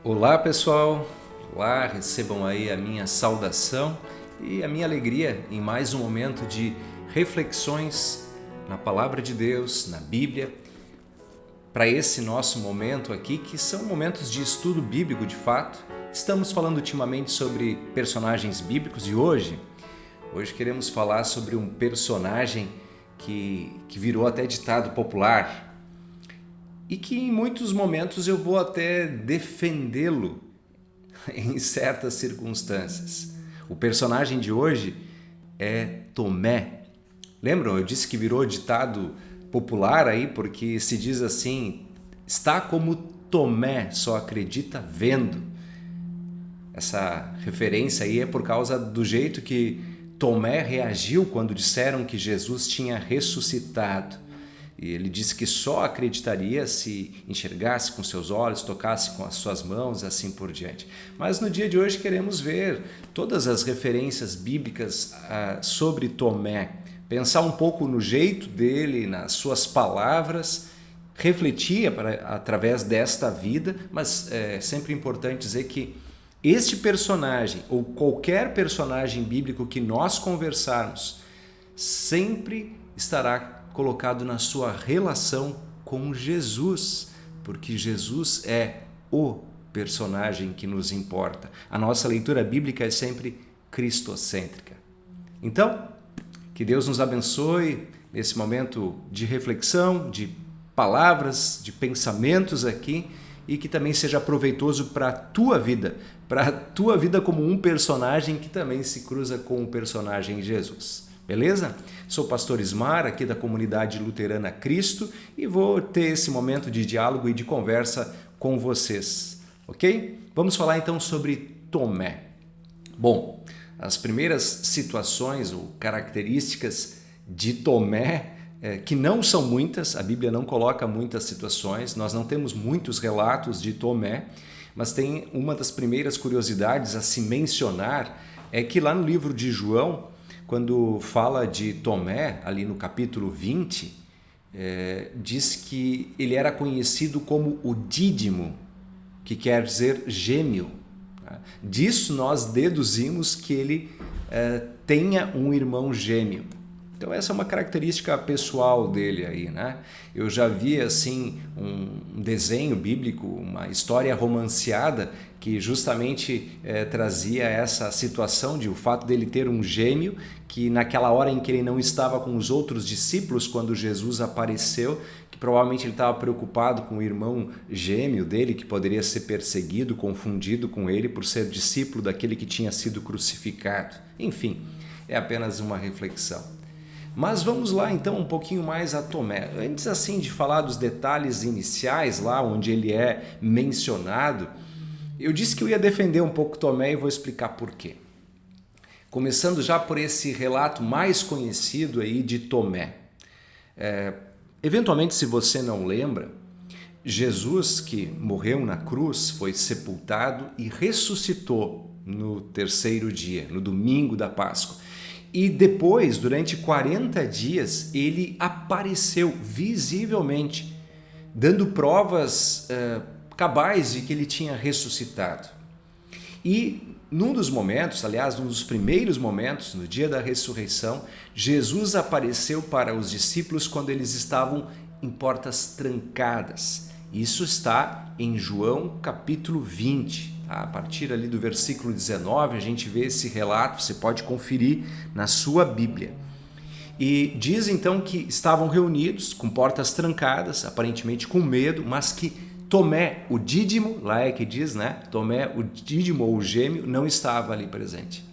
Olá pessoal, olá, recebam aí a minha saudação e a minha alegria em mais um momento de reflexões na Palavra de Deus, na Bíblia, para esse nosso momento aqui, que são momentos de estudo bíblico de fato. Estamos falando ultimamente sobre personagens bíblicos e hoje queremos falar sobre um personagem que virou até ditado popular, e que em muitos momentos eu vou até defendê-lo em certas circunstâncias. O personagem de hoje é Tomé. Lembram? Eu disse que virou ditado popular aí porque se diz assim: está como Tomé, só acredita vendo. Essa referência aí é por causa do jeito que Tomé reagiu quando disseram que Jesus tinha ressuscitado. E ele disse que só acreditaria se enxergasse com seus olhos, tocasse com as suas mãos, assim por diante. Mas no dia de hoje queremos ver todas as referências bíblicas sobre Tomé, pensar um pouco no jeito dele, nas suas palavras, refletir através desta vida, mas é sempre importante dizer que este personagem, ou qualquer personagem bíblico que nós conversarmos, sempre estará colocado na sua relação com Jesus, porque Jesus é o personagem que nos importa. A nossa leitura bíblica é sempre cristocêntrica. Então, que Deus nos abençoe nesse momento de reflexão, de palavras, de pensamentos aqui, e que também seja proveitoso para a tua vida como um personagem que também se cruza com o personagem Jesus. Beleza? Sou o pastor Ismar, aqui da comunidade luterana Cristo, e vou ter esse momento de diálogo e de conversa com vocês, ok? Vamos falar então sobre Tomé. Bom, as primeiras situações ou características de Tomé, que não são muitas, a Bíblia não coloca muitas situações, nós não temos muitos relatos de Tomé, mas tem uma das primeiras curiosidades a se mencionar, é que lá no livro de João, quando fala de Tomé, ali no capítulo 20, diz que ele era conhecido como o Dídimo, que quer dizer gêmeo. Disso nós deduzimos que ele tenha um irmão gêmeo. Então essa é uma característica pessoal dele aí, né? Eu já vi assim um desenho bíblico, uma história romanceada que justamente trazia essa situação de o fato dele ter um gêmeo, que naquela hora em que ele não estava com os outros discípulos quando Jesus apareceu, que provavelmente ele estava preocupado com o irmão gêmeo dele, que poderia ser perseguido, confundido com ele por ser discípulo daquele que tinha sido crucificado. Enfim, é apenas uma reflexão. Mas vamos lá então um pouquinho mais a Tomé. Antes assim de falar dos detalhes iniciais lá onde ele é mencionado, eu disse que eu ia defender um pouco Tomé e vou explicar por quê. Começando já por esse relato mais conhecido aí de Tomé. Eventualmente, se você não lembra, Jesus que morreu na cruz, foi sepultado e ressuscitou no terceiro dia, no domingo da Páscoa. E depois, durante 40 dias, ele apareceu visivelmente, dando provas cabais de que ele tinha ressuscitado. E num dos momentos, aliás, num dos primeiros momentos, no dia da ressurreição, Jesus apareceu para os discípulos quando eles estavam em portas trancadas. Isso está em João capítulo 20. A partir ali do versículo 19, a gente vê esse relato, você pode conferir na sua Bíblia. E diz então que estavam reunidos com portas trancadas, aparentemente com medo, mas que Tomé, o Dídimo, lá é que diz, né? Tomé, o Dídimo ou o gêmeo, não estava ali presente.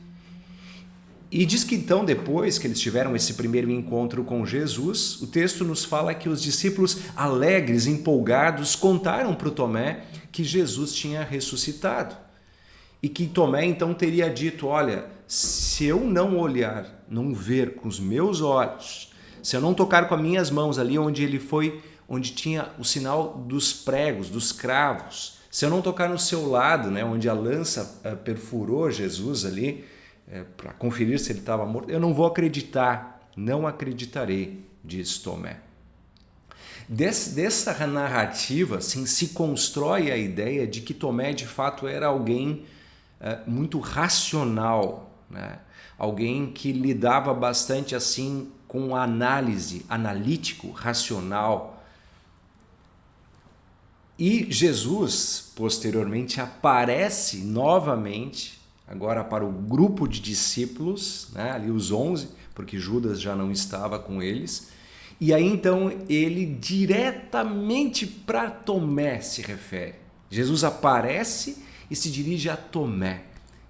E diz que então, depois que eles tiveram esse primeiro encontro com Jesus, o texto nos fala que os discípulos, alegres, empolgados, contaram para o Tomé que Jesus tinha ressuscitado. E que Tomé então teria dito: olha, se eu não olhar, não ver com os meus olhos, se eu não tocar com as minhas mãos ali onde ele foi, onde tinha o sinal dos pregos, dos cravos, se eu não tocar no seu lado, né, onde a lança perfurou Jesus ali, para conferir se ele estava morto, eu não vou acreditar, não acreditarei, diz Tomé. Dessa narrativa assim, se constrói a ideia de que Tomé de fato era alguém muito racional, né? Alguém que lidava bastante assim com a análise, analítico, racional. E Jesus, posteriormente, aparece novamente, agora para o grupo de discípulos, né? Ali os 11, porque Judas já não estava com eles. E aí então ele diretamente para Tomé se refere. Jesus aparece e se dirige a Tomé.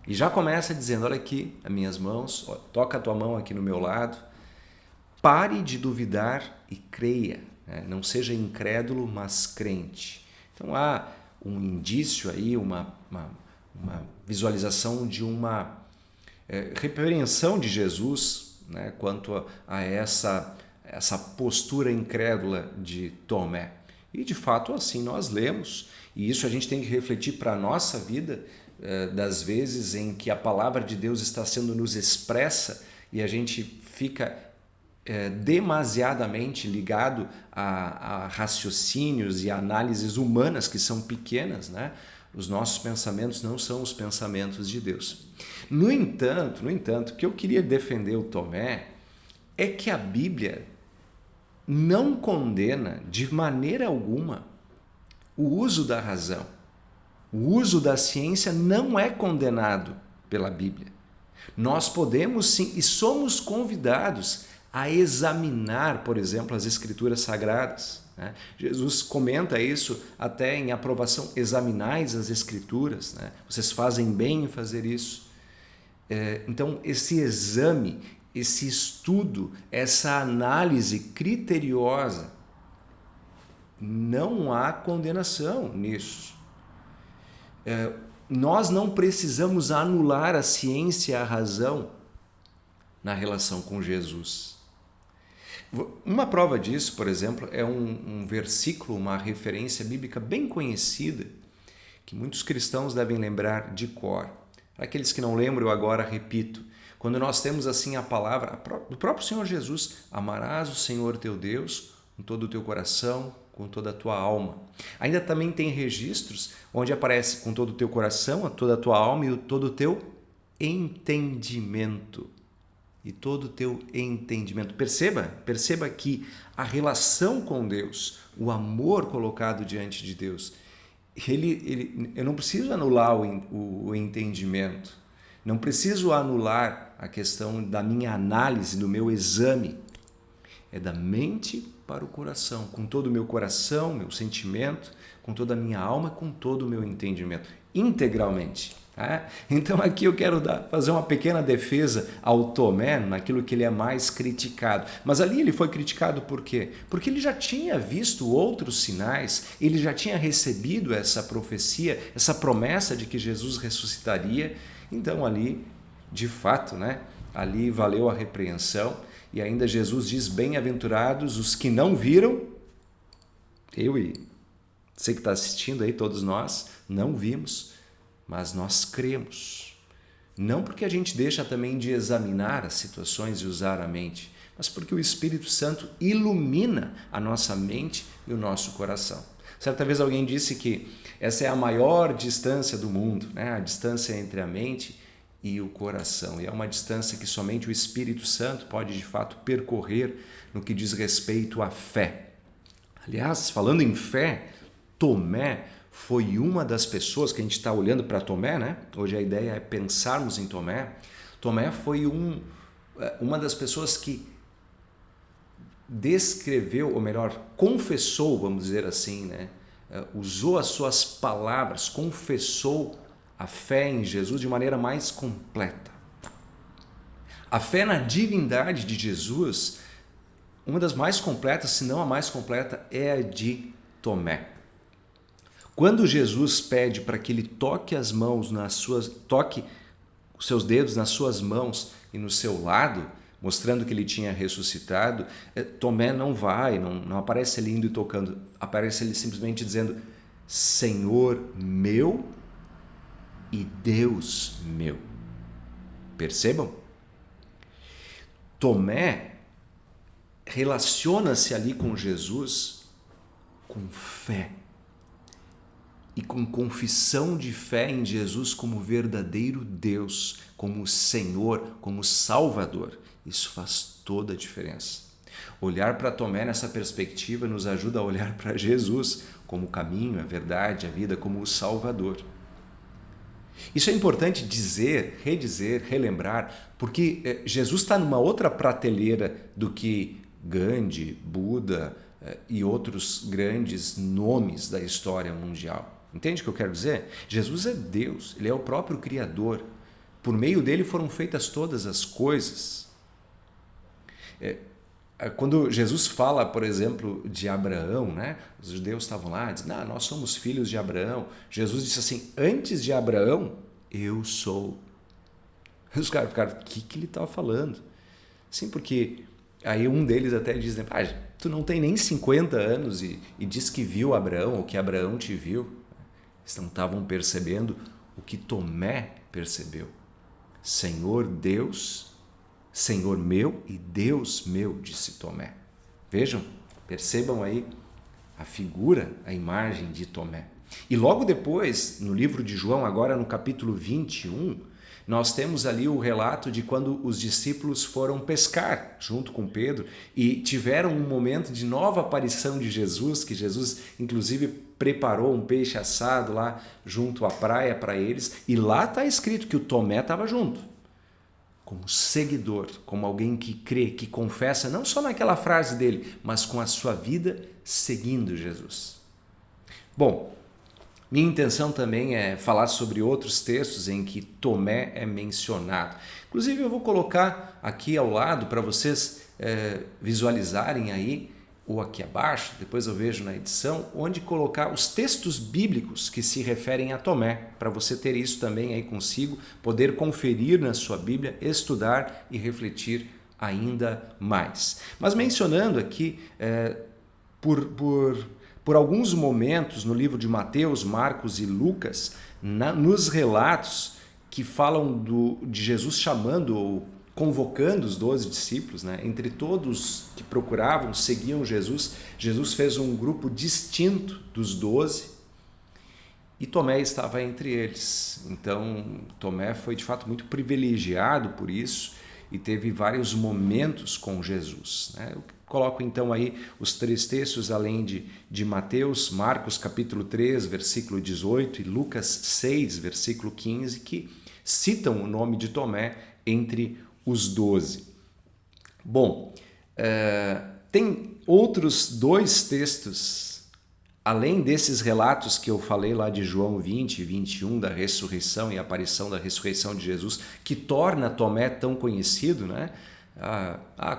E já começa dizendo, olha aqui as minhas mãos, ó, toca a tua mão aqui no meu lado, pare de duvidar e creia, né? Não seja incrédulo, mas crente. Então há um indício aí, uma visualização de uma repreensão de Jesus, né, quanto a essa postura incrédula de Tomé. E de fato assim nós lemos, e isso a gente tem que refletir para a nossa vida, das vezes em que a palavra de Deus está sendo nos expressa e a gente fica demasiadamente ligado a raciocínios e a análises humanas que são pequenas, né? Os nossos pensamentos não são os pensamentos de Deus. No entanto, o que eu queria defender o Tomé é que a Bíblia não condena de maneira alguma o uso da razão. O uso da ciência não é condenado pela Bíblia. Nós podemos sim e somos convidados a examinar, por exemplo, as Escrituras Sagradas, né? Jesus comenta isso até em aprovação, examinais as Escrituras, né? Vocês fazem bem em fazer isso. Então, esse exame, esse estudo, essa análise criteriosa, não há condenação nisso. Nós não precisamos anular a ciência e a razão na relação com Jesus. Uma prova disso, por exemplo, é um versículo, uma referência bíblica bem conhecida, que muitos cristãos devem lembrar de cor. Para aqueles que não lembram, eu agora repito. Quando nós temos assim a palavra do próprio Senhor Jesus, amarás o Senhor teu Deus com todo o teu coração, com toda a tua alma. Ainda também tem registros onde aparece com todo o teu coração, toda a tua alma e todo o teu entendimento. E todo o teu entendimento. Perceba que a relação com Deus, o amor colocado diante de Deus, eu não preciso anular o entendimento, não preciso anular a questão da minha análise, do meu exame. É da mente para o coração, com todo o meu coração, meu sentimento, com toda a minha alma, com todo o meu entendimento, integralmente. Tá? Então aqui eu quero fazer uma pequena defesa ao Tomé, naquilo que ele é mais criticado. Mas ali ele foi criticado por quê? Porque ele já tinha visto outros sinais, ele já tinha recebido essa profecia, essa promessa de que Jesus ressuscitaria. Então ali, de fato, né? Ali valeu a repreensão. E ainda Jesus diz, bem-aventurados os que não viram, eu e você que está assistindo aí, todos nós, não vimos, mas nós cremos. Não porque a gente deixa também de examinar as situações e usar a mente, mas porque o Espírito Santo ilumina a nossa mente e o nosso coração. Certa vez alguém disse que essa é a maior distância do mundo, né? A distância entre a mente e o coração. E é uma distância que somente o Espírito Santo pode de fato percorrer no que diz respeito à fé. Aliás, falando em fé, Tomé foi uma das pessoas que a gente está olhando para Tomé, né? Hoje a ideia é pensarmos em Tomé. Tomé foi uma das pessoas que descreveu, ou melhor, confessou, vamos dizer assim, né? Usou as suas palavras, confessou a fé em Jesus de maneira mais completa. A fé na divindade de Jesus, uma das mais completas, se não a mais completa, é a de Tomé. Quando Jesus pede para que ele toque toque os seus dedos nas suas mãos e no seu lado, mostrando que ele tinha ressuscitado, Tomé não aparece ele indo e tocando, aparece ele simplesmente dizendo, Senhor meu e Deus meu. Percebam? Tomé relaciona-se ali com Jesus com fé e com confissão de fé em Jesus como verdadeiro Deus, como Senhor, como Salvador. Isso faz toda a diferença. Olhar para Tomé nessa perspectiva nos ajuda a olhar para Jesus como o caminho, a verdade, a vida, como o Salvador. Isso é importante dizer, redizer, relembrar, porque Jesus está numa outra prateleira do que Gandhi, Buda e outros grandes nomes da história mundial. Entende o que eu quero dizer? Jesus é Deus, Ele é o próprio Criador. Por meio dele foram feitas todas as coisas. Quando Jesus fala, por exemplo, de Abraão, né? Os judeus estavam lá, dizem, nós somos filhos de Abraão. Jesus disse assim, antes de Abraão, eu sou. Os caras ficaram, o que ele estava falando? Sim, porque aí um deles até diz, tu não tem nem 50 anos e diz que viu Abraão, ou que Abraão te viu. Eles não estavam percebendo o que Tomé percebeu. Senhor Deus, Senhor meu e Deus meu, disse Tomé. Vejam, percebam aí a figura, a imagem de Tomé. E logo depois, no livro de João, agora no capítulo 21, nós temos ali o relato de quando os discípulos foram pescar junto com Pedro e tiveram um momento de nova aparição de Jesus, que Jesus inclusive preparou um peixe assado lá junto à praia para eles, e lá está escrito que o Tomé estava junto, como seguidor, como alguém que crê, que confessa, não só naquela frase dele, mas com a sua vida seguindo Jesus. Bom, minha intenção também é falar sobre outros textos em que Tomé é mencionado. Inclusive eu vou colocar aqui ao lado para vocês visualizarem aí, ou aqui abaixo, depois eu vejo na edição, onde colocar os textos bíblicos que se referem a Tomé, para você ter isso também aí consigo, poder conferir na sua Bíblia, estudar e refletir ainda mais. Mas mencionando aqui, por alguns momentos no livro de Mateus, Marcos e Lucas, nos relatos que falam de Jesus chamando ou convocando os 12 discípulos, né? Entre todos que procuravam, seguiam Jesus, Jesus fez um grupo distinto dos 12 e Tomé estava entre eles. Então, Tomé foi de fato muito privilegiado por isso e teve vários momentos com Jesus, né? Eu coloco então aí os 3 textos, além de Mateus, Marcos capítulo 3, versículo 18 e Lucas 6, versículo 15, que citam o nome de Tomé entre os 12. Bom, tem outros 2 textos, além desses relatos que eu falei lá de João 20 e 21, da ressurreição e aparição da ressurreição de Jesus, que torna Tomé tão conhecido, né?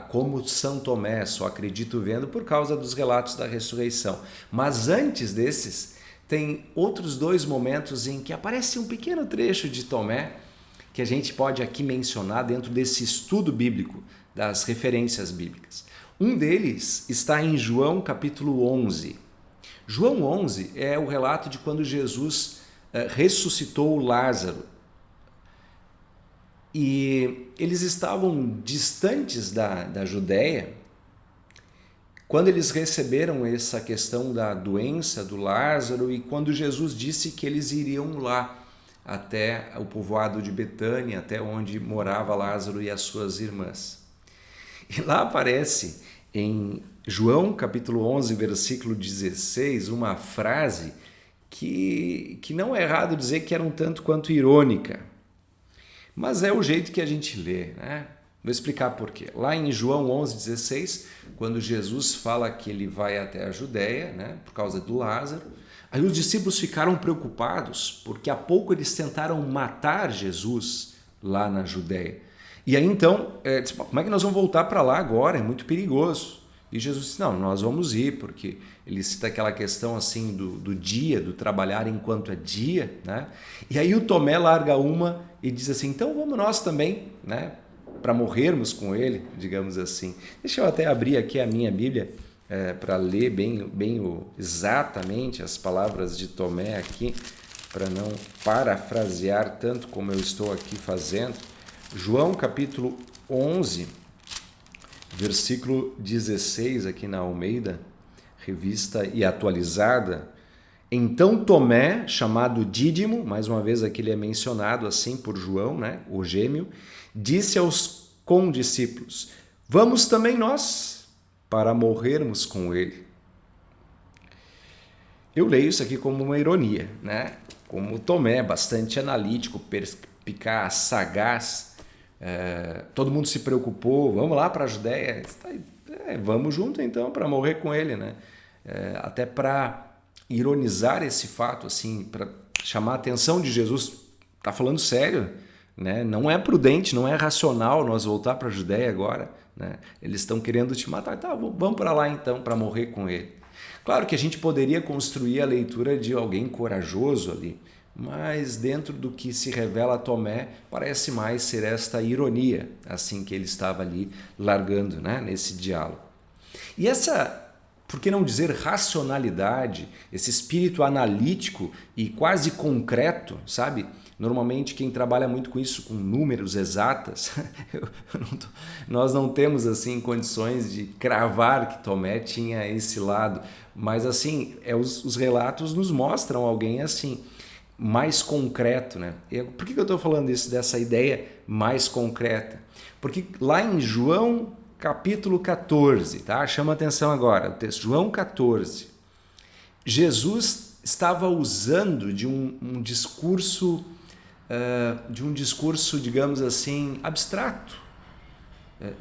Como São Tomé, só acredito vendo por causa dos relatos da ressurreição. Mas antes desses, tem outros 2 momentos em que aparece um pequeno trecho de Tomé, que a gente pode aqui mencionar dentro desse estudo bíblico, das referências bíblicas. Um deles está em João capítulo 11. João 11 é o relato de quando Jesus ressuscitou Lázaro. E eles estavam distantes da Judéia quando eles receberam essa questão da doença do Lázaro e quando Jesus disse que eles iriam lá até o povoado de Betânia, até onde morava Lázaro e as suas irmãs. E lá aparece em João capítulo 11, versículo 16, uma frase que não é errado dizer que era um tanto quanto irônica, mas é o jeito que a gente lê, né? Vou explicar por quê. Lá em João 11,16, quando Jesus fala que ele vai até a Judéia, né, por causa do Lázaro, aí os discípulos ficaram preocupados, porque há pouco eles tentaram matar Jesus lá na Judéia. E aí então, disse, como é que nós vamos voltar para lá agora? É muito perigoso. E Jesus disse, não, nós vamos ir, porque ele cita aquela questão assim do dia, do trabalhar enquanto é dia, né? E aí o Tomé larga uma e diz assim, então vamos nós também, né? Para morrermos com ele, digamos assim. Deixa eu até abrir aqui a minha Bíblia para ler exatamente as palavras de Tomé aqui, para não parafrasear tanto como eu estou aqui fazendo. João capítulo 11, versículo 16, aqui na Almeida, revista e atualizada. Então Tomé, chamado Dídimo, mais uma vez aqui ele é mencionado assim por João, né, o gêmeo, disse aos condiscípulos: vamos também nós para morrermos com ele. Eu leio isso aqui como uma ironia, né? Como Tomé, bastante analítico, perspicaz, sagaz, todo mundo se preocupou, vamos lá para a Judéia, vamos junto então para morrer com ele, né? Até para ironizar esse fato, assim, para chamar a atenção de Jesus, está falando sério, né? Não é prudente, não é racional nós voltar para a Judéia agora, né? Eles estão querendo te matar, tá, vamos para lá então para morrer com ele. Claro que a gente poderia construir a leitura de alguém corajoso ali, mas dentro do que se revela a Tomé, parece mais ser esta ironia, assim que ele estava ali largando, né, nesse diálogo. E essa, por que não dizer racionalidade, esse espírito analítico e quase concreto, sabe? Normalmente quem trabalha muito com isso, com números exatas, nós não temos assim condições de cravar que Tomé tinha esse lado, mas assim, os relatos nos mostram alguém assim, mais concreto, né? Por que eu estou falando isso, dessa ideia mais concreta? Porque lá em João capítulo 14, tá? Chama atenção agora, o texto, João 14. Jesus estava usando de um discurso, digamos assim, abstrato,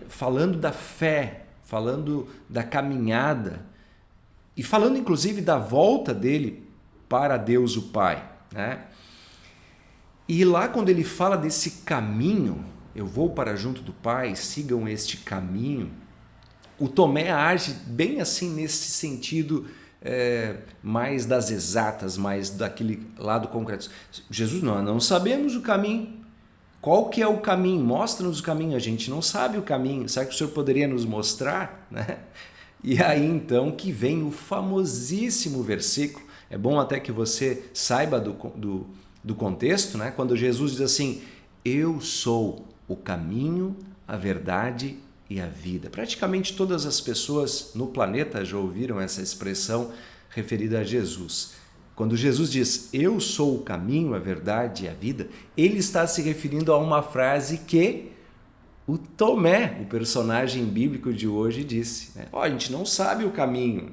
falando da fé, falando da caminhada e falando inclusive da volta dele para Deus o Pai, né? E lá quando ele fala desse caminho, eu vou para junto do Pai, sigam este caminho, o Tomé age bem assim nesse sentido mais das exatas, mais daquele lado concreto. Jesus, nós não sabemos o caminho. Qual que é o caminho? Mostra-nos o caminho. A gente não sabe o caminho. Será que o Senhor poderia nos mostrar? Né? E aí então que vem o famosíssimo versículo. É bom até que você saiba do contexto, né? Quando Jesus diz assim: eu sou o caminho, a verdade e a vida. Praticamente todas as pessoas no planeta já ouviram essa expressão referida a Jesus. Quando Jesus diz, eu sou o caminho, a verdade e a vida, ele está se referindo a uma frase que o Tomé, o personagem bíblico de hoje, disse. Né? A gente não sabe o caminho.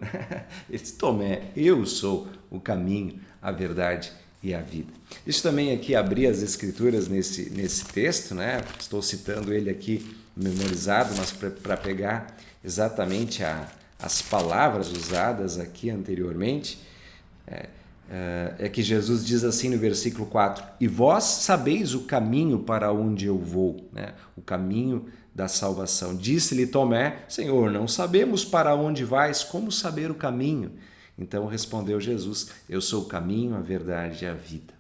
Ele disse, Tomé, eu sou o caminho, a verdade e a vida. Deixa também aqui abrir as escrituras nesse texto, né? Estou citando ele aqui memorizado, mas para pegar exatamente as palavras usadas aqui anteriormente, é que Jesus diz assim no versículo 4, e vós sabeis o caminho para onde eu vou, né? O caminho da salvação. Disse-lhe Tomé, Senhor, não sabemos para onde vais, como saber o caminho? Então respondeu Jesus, eu sou o caminho, a verdade e a vida.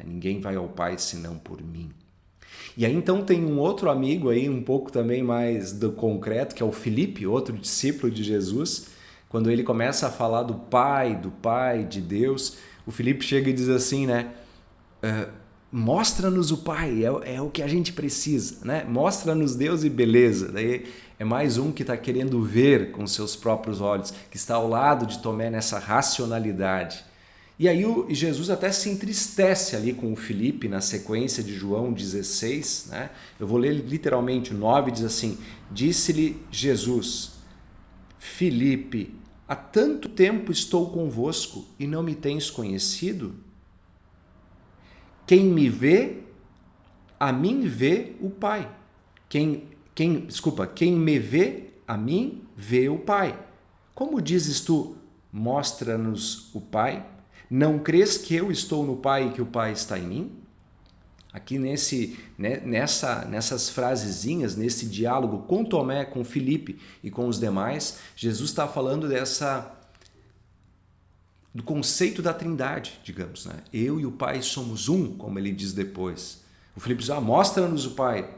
Ninguém vai ao Pai senão por mim. E aí então tem um outro amigo aí, um pouco também mais do concreto, que é o Filipe, outro discípulo de Jesus. Quando ele começa a falar do Pai, de Deus, o Filipe chega e diz assim, né? Mostra-nos o Pai, é o que a gente precisa, né? Mostra-nos Deus e beleza. Daí é mais um que está querendo ver com seus próprios olhos, que está ao lado de Tomé nessa racionalidade. E aí Jesus até se entristece ali com o Filipe na sequência de João 16, né? Eu vou ler literalmente o 9, diz assim, disse-lhe Jesus, Filipe, há tanto tempo estou convosco e não me tens conhecido? Quem me vê, a mim vê o Pai. Quem me vê, a mim vê o Pai. Como dizes tu, mostra-nos o Pai? Não crês que eu estou no Pai e que o Pai está em mim? Aqui nessas frasezinhas, nesse diálogo com Tomé, com Filipe e com os demais, Jesus está falando do conceito da trindade, digamos. Né? Eu e o Pai somos um, como ele diz depois. O Filipe diz, mostra-nos o Pai.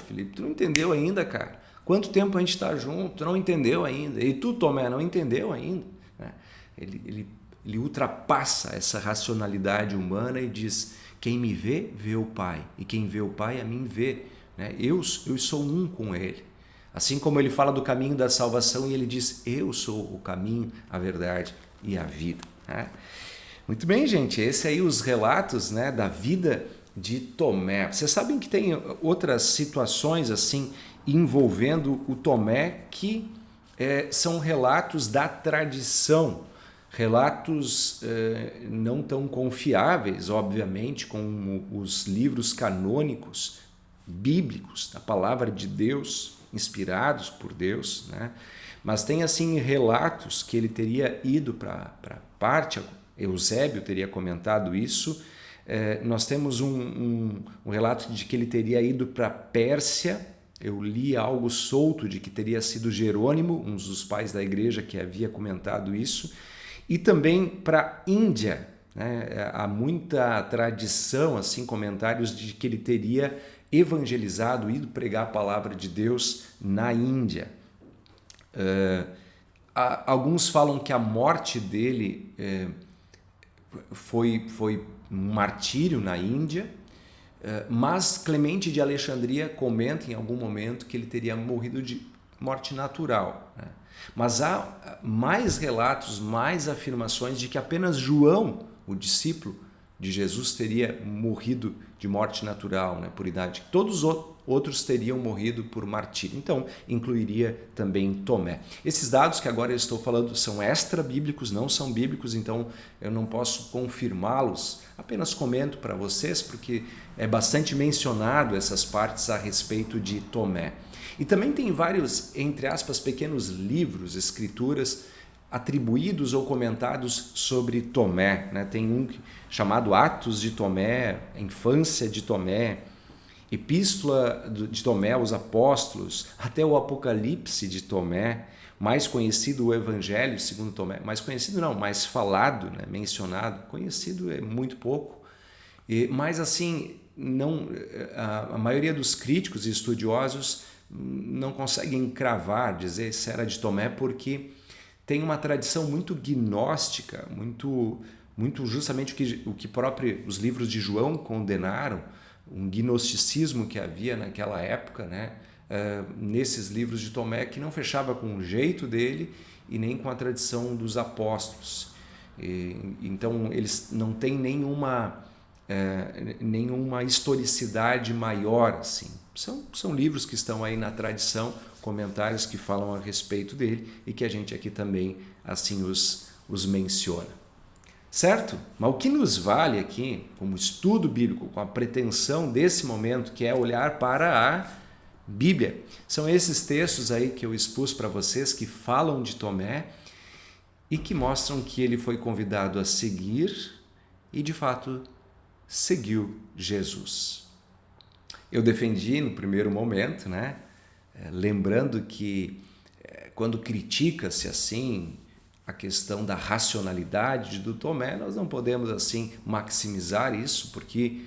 Filipe, tu não entendeu ainda, cara. Quanto tempo a gente está junto, tu não entendeu ainda. E tu, Tomé, não entendeu ainda. Né? Ele ultrapassa essa racionalidade humana e diz, quem me vê, vê o Pai. E quem vê o Pai, a mim vê. Né? Eu sou um com ele. Assim como ele fala do caminho da salvação e ele diz: eu sou o caminho, a verdade e a vida. Né? Muito bem, gente, esse aí os relatos, né, da vida de Tomé. Vocês sabem que tem outras situações assim envolvendo o Tomé que são relatos da tradição, relatos não tão confiáveis, obviamente, como os livros canônicos bíblicos, da palavra de Deus, inspirados por Deus, né? Mas tem assim relatos que ele teria ido para Pártia, Eusébio teria comentado isso. Nós temos um relato de que ele teria ido para Pérsia. Eu li algo solto de que teria sido Jerônimo, um dos pais da igreja, que havia comentado isso, e também para a Índia. Né? Há muita tradição, assim, comentários de que ele teria evangelizado, ido pregar a palavra de Deus na Índia. Alguns falam que a morte dele foi um martírio na Índia, mas Clemente de Alexandria comenta em algum momento que ele teria morrido de morte natural. Né? Mas há mais relatos, mais afirmações de que apenas João, o discípulo de Jesus, teria morrido de morte natural, né, por idade. Todos os outros teriam morrido por martírio. Então, incluiria também Tomé. Esses dados que agora eu estou falando são extra-bíblicos, não são bíblicos, então eu não posso confirmá-los. Apenas comento para vocês, porque é bastante mencionado essas partes a respeito de Tomé. E também tem vários, entre aspas, pequenos livros, escrituras, atribuídos ou comentados sobre Tomé. Né? Tem um chamado Atos de Tomé, Infância de Tomé, Epístola de Tomé aos Apóstolos, até o Apocalipse de Tomé, mais conhecido o Evangelho segundo Tomé, mais conhecido não, mais falado, né? Mencionado, conhecido é muito pouco, mas assim, não, a maioria dos críticos e estudiosos não conseguem cravar, dizer se era de Tomé, porque tem uma tradição muito gnóstica, muito justamente o que próprio os livros de João condenaram, um gnosticismo que havia naquela época, né? Nesses livros de Tomé, que não fechava com o jeito dele e nem com a tradição dos apóstolos. Então eles não têm nenhuma historicidade maior assim. São livros que estão aí na tradição, comentários que falam a respeito dele e que a gente aqui também assim os menciona. Certo? Mas o que nos vale aqui, como estudo bíblico, com a pretensão desse momento, que é olhar para a Bíblia, são esses textos aí que eu expus para vocês, que falam de Tomé e que mostram que ele foi convidado a seguir e, de fato, seguiu Jesus. Eu defendi no primeiro momento, né? Lembrando que quando critica-se assim a questão da racionalidade do Tomé, nós não podemos assim maximizar isso, porque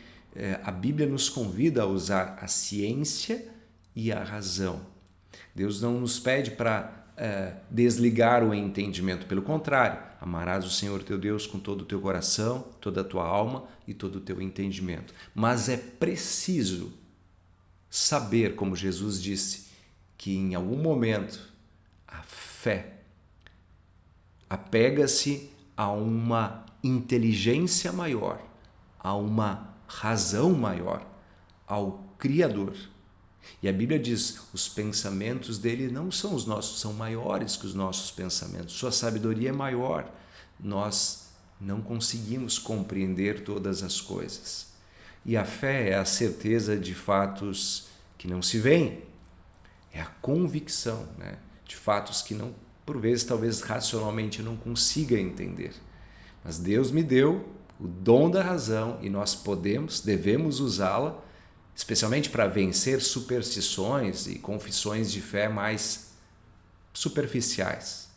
a Bíblia nos convida a usar a ciência e a razão. Deus não nos pede para desligar o entendimento, pelo contrário, amarás o Senhor teu Deus com todo o teu coração, toda a tua alma e todo o teu entendimento. Mas é preciso saber, como Jesus disse, que em algum momento a fé apega-se a uma inteligência maior, a uma razão maior, ao Criador. E a Bíblia diz, os pensamentos dele não são os nossos, são maiores que os nossos pensamentos. Sua sabedoria é maior. Nós não conseguimos compreender todas as coisas. E a fé é a certeza de fatos que não se veem. É a convicção, né, de fatos que não, por vezes, talvez racionalmente eu não consiga entender. Mas Deus me deu o dom da razão e nós devemos usá-la, especialmente para vencer superstições e confissões de fé mais superficiais.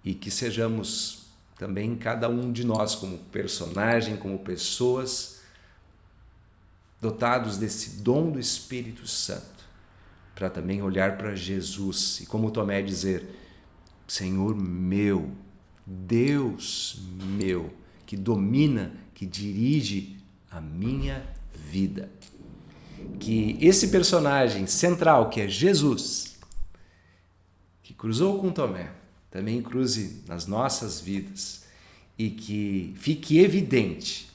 E que sejamos também, cada um de nós, como personagem, como pessoas, dotados desse dom do Espírito Santo, para também olhar para Jesus e, como Tomé, dizer: Senhor meu, Deus meu, que domina, que dirige a minha vida. Que esse personagem central, que é Jesus, que cruzou com Tomé, também cruze nas nossas vidas e que fique evidente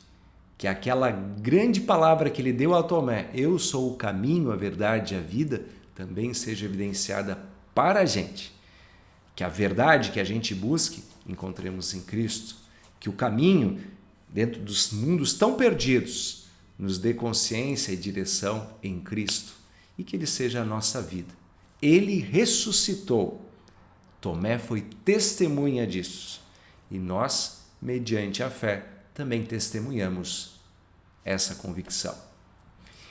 que aquela grande palavra que ele deu a Tomé, eu sou o caminho, a verdade e a vida, também seja evidenciada para a gente. Que a verdade que a gente busque, encontremos em Cristo. Que o caminho, dentro dos mundos tão perdidos, nos dê consciência e direção em Cristo. E que Ele seja a nossa vida. Ele ressuscitou. Tomé foi testemunha disso. E nós, mediante a fé, também testemunhamos essa convicção.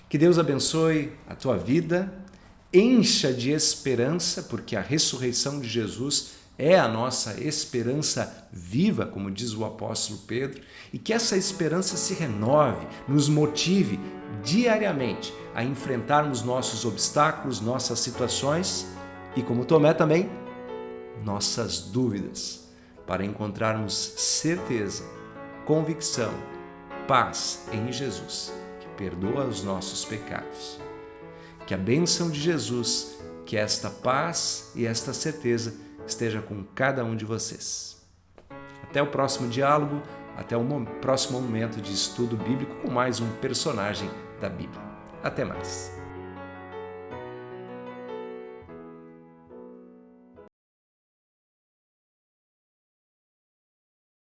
Que Deus abençoe a tua vida, encha de esperança, porque a ressurreição de Jesus é a nossa esperança viva, como diz o apóstolo Pedro, e que essa esperança se renove, nos motive diariamente a enfrentarmos nossos obstáculos, nossas situações e, como Tomé também, nossas dúvidas, para encontrarmos certeza, convicção, paz em Jesus, que perdoa os nossos pecados. Que a bênção de Jesus, que esta paz e esta certeza esteja com cada um de vocês. Até o próximo diálogo, até o próximo momento de estudo bíblico com mais um personagem da Bíblia. Até mais!